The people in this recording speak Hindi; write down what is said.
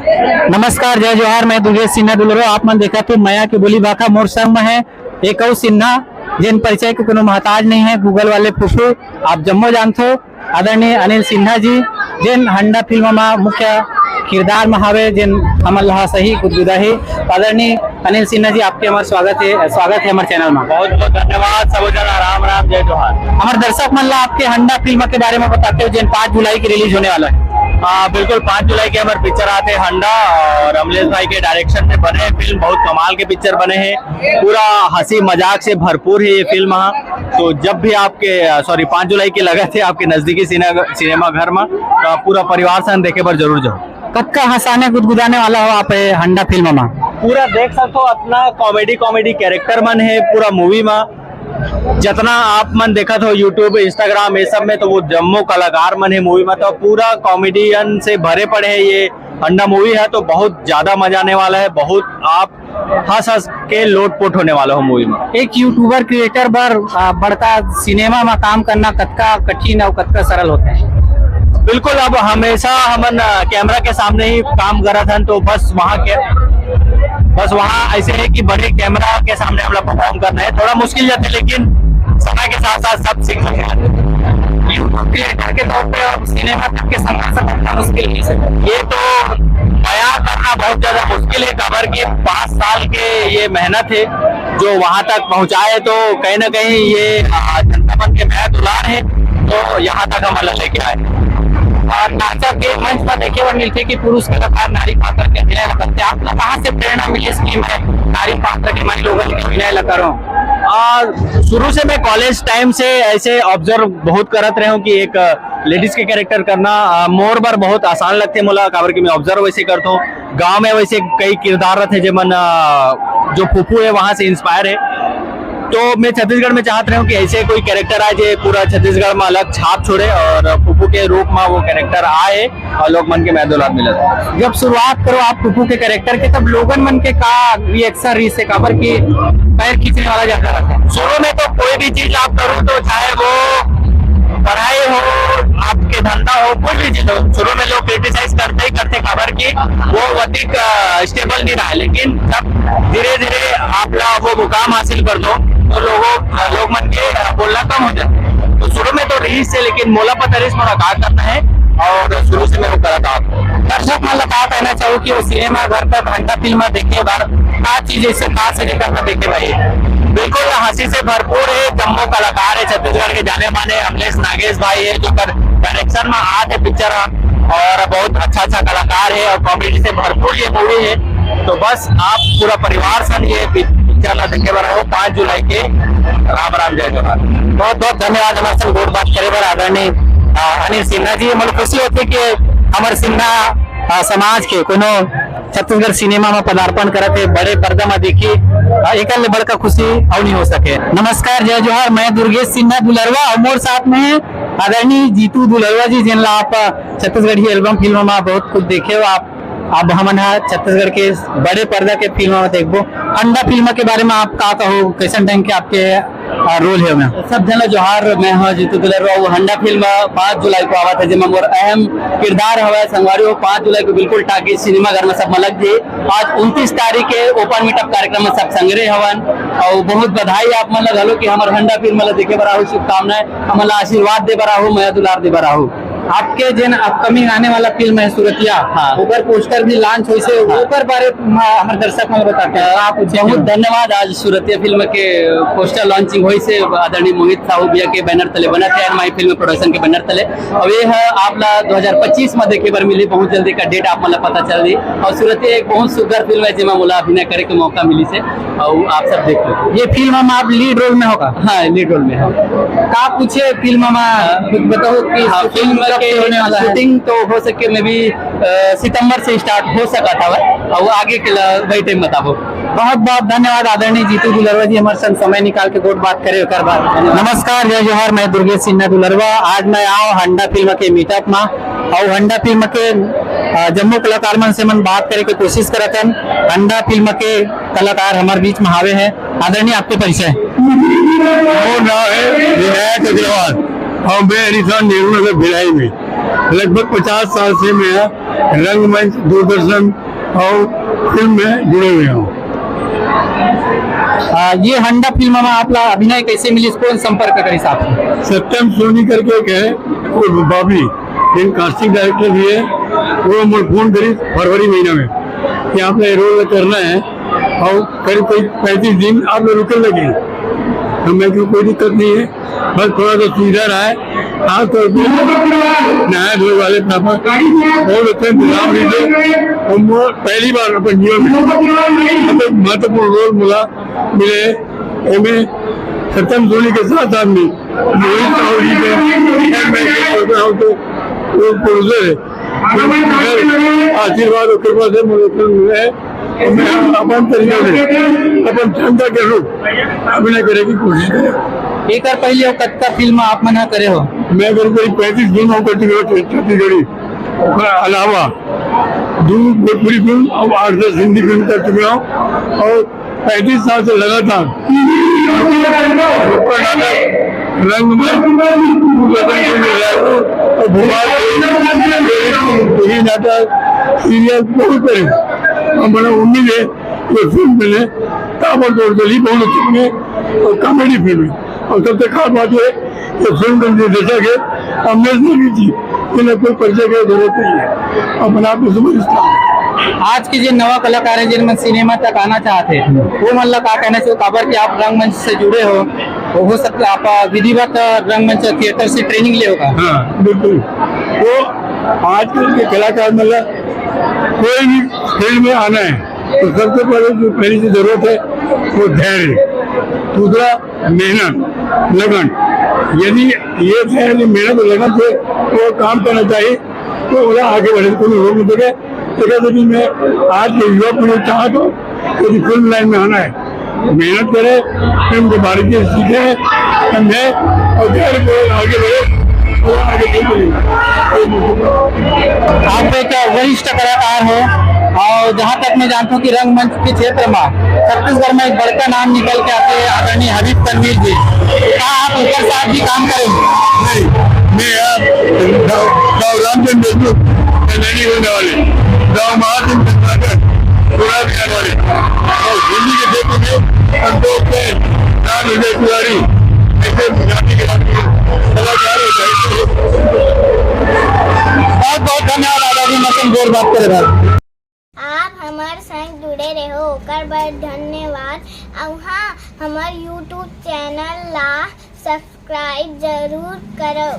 नमस्कार, जय जोहार। मैं दुर्गेश सिन्हा दुलरो। आप मन देखा थे माया के बोली बाका मोर संग में है एक और सिन्हा जिन परिचय के कोनो महताज नहीं है। गूगल वाले फुफू आप जम्मो जानते हो। आदरणीय अनिल सिन्हा जी जिन हंडा फिल्म में मुख्य किरदार में हवे जिन हमन ला सही गुदगुदा है। आदरणीय अनिल सिन्हा जी आपके हमारे स्वागत है हमारे चैनल में। बहुत बहुत धन्यवाद। सब जना राम राम, जय जोहार। हमारे दर्शक मन ला आपके हंडा फिल्म के बारे में बताते हो जिन 5 जुलाई की रिलीज होने वाला है। बिल्कुल 5 जुलाई के हमारे पिक्चर आते हैं हंडा और अमलेश भाई के डायरेक्शन में बने फिल्म। बहुत कमाल के पिक्चर बने हैं, पूरा हंसी मजाक से भरपूर है ये फिल्म। तो जब भी आपके 5 जुलाई के लगे थे आपके नजदीकी सिनेमा घर में, तो आप पूरा परिवार संग देखे पर जरूर जाओ। कब का हंसाने गुदगुदाने वाला हो आप हंडा फिल्म में? पूरा देख सकते हो, अपना कॉमेडी कैरेक्टर मन है पूरा मूवी में। जितना आप मन देखा था यूट्यूब इंस्टाग्राम ये सब में, तो वो जम्मो कलाकार मन है मूवी में। तो पूरा कॉमेडियन से भरे पड़े हैं। ये हंडा मूवी है तो बहुत ज्यादा मजा आने वाला है। बहुत आप हंस के लोटपोट होने वाला हो मूवी में। एक यूट्यूबर क्रिएटर पर बड़का सिनेमा में काम करना कतका कठिन और कतका सरल होता है? बिल्कुल, अब हमेशा हमन कैमरा के सामने ही काम करा था, तो बस वहाँ ऐसे है कि बड़े कैमरा के सामने हम लोग परफॉर्म करना है थोड़ा मुश्किल जाता है, लेकिन समय के साथ साथ सब सीख सकते हैं। क्रिएटर के तौर पे और सिनेमा तक के संघर्ष करना मुश्किल नहीं है। ये तो बयां करना बहुत ज्यादा मुश्किल है। खबर की 5 साल के ये मेहनत है जो वहां तक पहुंचाए, तो कहीं ना कहीं ये जनता मन के मेहनत दुलार है, तो यहाँ तक हम अलग लेके आए। और नाटक के मंच पर देखे हुए मिलते कि पुरुष कलाकार नारी पात्र के अभिनय करते हैं। आप कहाँ से प्रेरणा मिली स्कीम है नारी पात्र के मैं लोगों के अभिनय करो? शुरू से मैं कॉलेज टाइम से ऐसे ऑब्जर्व बहुत करत रहे हूँ कि एक लेडीज के कैरेक्टर करना मोर बार बहुत आसान लगते मोला। काबर की मैं ऑब्जर्व वैसे करता हूँ। गांव में वैसे कई किरदार रहते जो मन जो फूफू है वहां से इंस्पायर है। तो मैं छत्तीसगढ़ में चाहत रहा हूँ कि ऐसे कोई कैरेक्टर आए जो पूरा छत्तीसगढ़ में अलग छाप छोड़े और फूफू के रूप में वो कैरेक्टर आए और लोग मन के महदौलात मिले। जब शुरुआत करो आप फूफू के कैरेक्टर के, तब लोगन मन के का रिएक्शन रही से काबर की पैर खींचने वाला ज्यादा रहता है? शुरू में तो कोई भी चीज आप करो तो चाहे वो पढ़ाई हो आपके धंधा हो कोई भी चीज हो, शुरू में लोग क्रिटिसाइज करते ही करते। खबर की वो अधिक स्टेबल नहीं रहा, लेकिन जब धीरे धीरे आप वो मुकाम हासिल कर दो तो लोग मन के बोलना कम हो जाए। तो शुरू में तो रीस से, लेकिन मोला पता रीस में काम करना है और शुरू से मैं वो करा था। दर्शक मन लगा कहना चाहूँ कि वो सिनेमा घर पर घंटा फिल्म देखे बार का चीज ऐसे खास करना देखे भाई। बिल्कुल हंसी से भरपूर है। जम्मो कलाकार है छत्तीसगढ़ के जाने माने अमलेश नागेश भाई है जो डायरेक्शन में आते पिक्चर और बहुत अच्छा कलाकार है और कॉमेडी से भरपूर ये मूवी है। तो बस आप पूरा परिवार संग ये पिक्चर देखे बार हो 5 जुलाई के। राम राम, जय जोहार। बहुत बहुत धन्यवाद हमारे संग गोट बात करे बार आदरणीय अनिल सिन्हा जी। मतलब खुशी होती है कि हमारे सिन्हा समाज के कोनो छत्तीसगढ़ सिनेमा में पदार्पण करते बड़े पर्दा में देखी एक बड़का खुशी और नहीं हो सके। नमस्कार, जय जोहार। मैं दुर्गेश सिन्हा दुलरवा और मोर साथ में है आदरणीय जीतू दुलरवा जी जिनला आप छत्तीसगढ़ी एल्बम फिल्म में बहुत कुछ देखे हो। आप अब हमन छत्तीसगढ़ के बड़े पर्दा के फिल्म में देखबो। अंडा फिल्म के बारे में आप का कहो, कैसन ढंग के आपके रोल है में? सब जना जोहार। मैं हाँ जीतू दुलरवा। वो हंडा फिल्म 5 जुलाई को आवा था जिसमें मोर अहम किरदार हवा संगवारी। वो 5 जुलाई को बिल्कुल टाकी सिनेमा घर में सब मलक जी। आज 29 तारीख के ओपन मीटअप कार्यक्रम में सब संग्रह हवन और बहुत बधाई आप मन लगा कि हमारे हंडा फिल्म देखे बरा हो। शुभकामनाएं हमारा आशीर्वाद दे बरा हो, मैं दुलार दे बरा हो। आपके जिन अपकमिंग आने वाला फिल्म है सूरतिया, हाँ। ऊपर पोस्टर भी लॉन्च हुई से ऊपर बारे हमारे दर्शक में बताते हैं आप। बहुत धन्यवाद। आज सूरतिया फिल्म के पोस्टर लॉन्चिंग हुई से आदरणीय मोहित साहू भैया के बैनर तले बना थे माई फिल्म प्रोडक्शन के बैनर तले। और ये है आपला 2025 में देखे बार मिली। बहुत जल्दी का डेट आप मतलब पता चल रही। और सूरतिया एक बहुत सुंदर फिल्म है जिसमें मुला अभिनय करे के मौका मिली से और आप सब देख लो। ये फिल्म में आप लीड रोल में होगा? हाँ, लीड रोल में है। का पूछे फिल्म में बताओ कि फिल्म शूटिंग तो हो सके में भी सितंबर से स्टार्ट हो सका था और आगे के वही टाइम बताओ। बहुत बहुत धन्यवाद आदरणीय जीतू दुलरवा जी हमारे संग समय निकाल के गोट बात करे कर बात। नमस्कार, जय जोहार। मैं दुर्गेश सिन्हा दुलरवा। आज मैं आओ हंडा फिल्म के मीटअप में और हंडा फिल्म के जम्मू कलाकार मन से मन बात करे के कोशिश करत हन। हंडा फिल्म के कलाकार हमारे बीच में हावे हैं। आदरणीय आपके परिचय? और मैं निशान नेहरू नगर भिलाई में लगभग 50 साल से मैं रंगमंच, दूरदर्शन और फिल्म में जुड़े हुए हूँ। ये हंडा फिल्म में आपला अभिनय कैसे मिली, कौन संपर्क करे साहब? सत्यम सोनी करके एक है वो बाबली, जिन कास्टिंग डायरेक्टर भी है, वो मुझे फोन करी फरवरी महीना में कि आपने ये रोल करना है और करीब 35 दिन आप लोग रुकने लगे। तो मैं क्यों, कोई दिक्कत नहीं है, बस थोड़ा सा सुविधा रहा है। खासतौर पर नहाए धोए वाले बहुत अच्छे इंतजाम भी थे। और पहली बार अपने जीवन में महत्वपूर्ण रोल मिले एम सत्यम सोनी के साथ साथ में मोहित साहू के प्रोड्यूसर है। आशीर्वाद और कृपा से मुझे मिले है। मैं अपन तरीके से अपन क्षमता के अनुरूप अभिनय करने की कोशिश करें। एक बार पहले कत्ता फिल्म आप मना करे हो? मैं करीब 35 फिल्म कर चुके हो छत्तीसगढ़ी, अलावा 2 भोजपुरी फिल्म और 8-10 हिंदी फिल्म कर चुके हूँ और 35 साल से लगातार रंग नाटक, सीरियल बहुत करे और मैंने उम्मीद है ये फिल्म मैंने ताबड़तोड़ चली, बहुत अच्छी बने और कॉमेडी फिल्म है। और सबसे खास बात है ये फिल्म का निर्देशक है अमरेश नेगी जी, इन्हें कोई परिचय की जरूरत नहीं है, अपने आप में समझता है। आज के जो नवा कलाकार है जिनमें सिनेमा तक आना चाहते हैं, वो मतलब क्या कहना चाहिए? खबर कि आप रंगमंच से जुड़े हो सकता है आप विधिवत रंगमंच थिएटर से ट्रेनिंग ले होगा। हाँ बिल्कुल, वो आजकल के कलाकार मतलब कोई भी फील्ड में आना है तो सबसे पहले जो पहली सी जरूरत है वो धैर्य, दूसरा मेहनत, लगन। यदि ये धैर्य, मेहनत और लगन से वो काम करना चाहिए तो वो आगे बढ़े, कोई रोक नहीं सके। लेकिन मैं आज के युवा पीढ़ी चाह तो यदि फिल्म लाइन में आना है, मेहनत करे, फिल्म के बारीकी सीखे, समझे और धैर्य को आगे बढ़े। आप एक वरिष्ठ कलाकार हो और जहाँ तक मैं जानता हूँ कि रंगमंच के क्षेत्र में छत्तीसगढ़ में एक बड़का नाम निकल के आते हैं आदरणीय हबीब तनवीर जी, क्या आप उनके साथ भी काम करेंगे? नहीं, मैं रामचंद्र देशमुख नहीं होने वाले, गाँव महाजन वाले और हिंदी के क्षेत्र में संतोष से राम विजय तिवारी ऐसे जाति के कलाकार बहुत बहुत धन्यवाद आजादी मसन गोर बात करे। आप हमारे संग जुड़े रहो ओकर बर धन्यवाद। और हाँ, हमारे YouTube चैनल ला सब्सक्राइब जरूर करो।